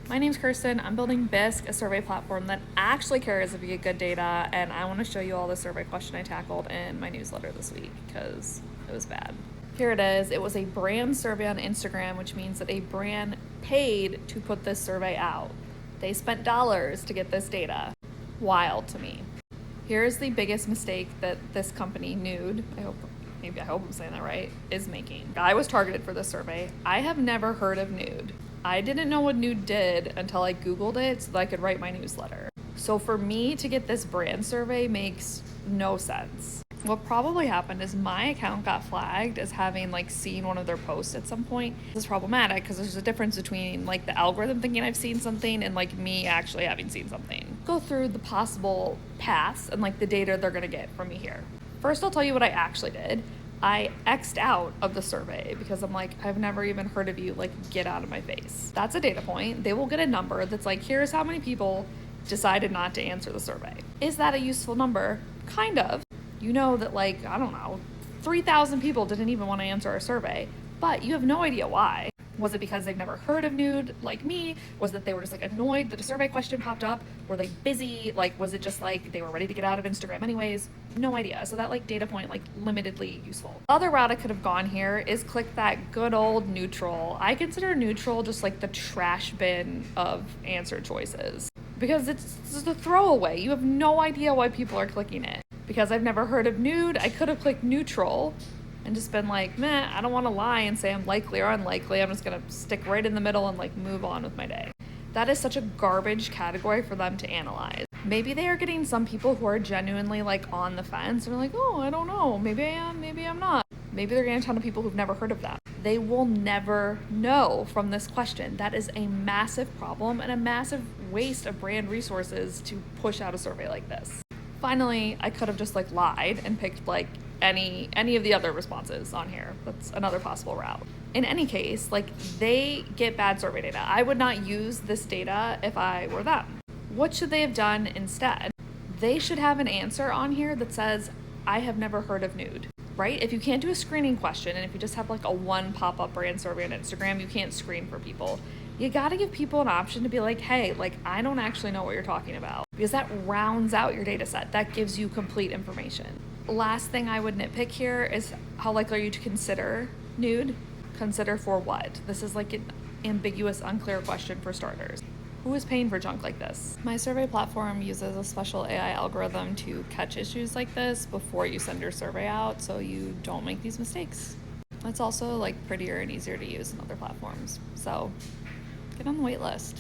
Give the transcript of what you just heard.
My name's Kirsten. I'm building Bisque, a survey platform that actually cares if you get good data, and I want to show you all the survey question I tackled in my newsletter this week because it was bad. Here it is. It was a brand survey on Instagram, which means that a brand paid to put this survey out. They spent dollars to get this data. Wild to me. Here's the biggest mistake that this company, Nude, I hope I'm saying that right, is making. I was targeted for this survey. I have never heard of Nude. I didn't know what Nude did until I Googled it so that I could write my newsletter. So for me to get this brand survey makes no sense. What probably happened is my account got flagged as having seen one of their posts at some point. This is problematic because there's a difference between the algorithm thinking I've seen something and me actually having seen something. Go through the possible paths and the data they're gonna get from me here. First, I'll tell you what I actually did. I X'd out of the survey because I'm I've never even heard of you, get out of my face. That's a data point. They will get a number that's here's how many people decided not to answer the survey. Is that a useful number? Kind of. You know that I don't know, 3,000 people didn't even want to answer our survey, but you have no idea why. Was it because they've never heard of Nude like me? Was it they were just annoyed that a survey question popped up? Were they busy? Was it just they were ready to get out of Instagram anyways? No idea. So that data point limitedly useful. Other route I could have gone here is click that good old neutral. I consider neutral just the trash bin of answer choices because it's just a throwaway. You have no idea why people are clicking it. Because I've never heard of Nude, I could have clicked neutral and just been meh, I don't want to lie and say I'm likely or unlikely. I'm just going to stick right in the middle and move on with my day. That is such a garbage category for them to analyze. Maybe they are getting some people who are genuinely on the fence and are oh, I don't know, maybe I am, maybe I'm not. Maybe they're getting a ton of people who've never heard of them. They will never know from this question. That is a massive problem and a massive waste of brand resources to push out a survey like this. Finally, I could have just lied and picked any of the other responses on here. That's another possible route. In any case, they get bad survey data. I would not use this data if I were them. What should they have done instead? They should have an answer on here that says, I have never heard of Nude, right? If you can't do a screening question and if you just have a one pop-up brand survey on Instagram, you can't screen for people. You gotta give people an option to be hey, I don't actually know what you're talking about, because that rounds out your data set. That gives you complete information. Last thing I would nitpick here is how likely are you to consider Nude? Consider for what? This is an ambiguous, unclear question for starters. Who is paying for junk like this? My survey platform uses a special AI algorithm to catch issues like this before you send your survey out so you don't make these mistakes. It's also prettier and easier to use than other platforms. So get on the wait list.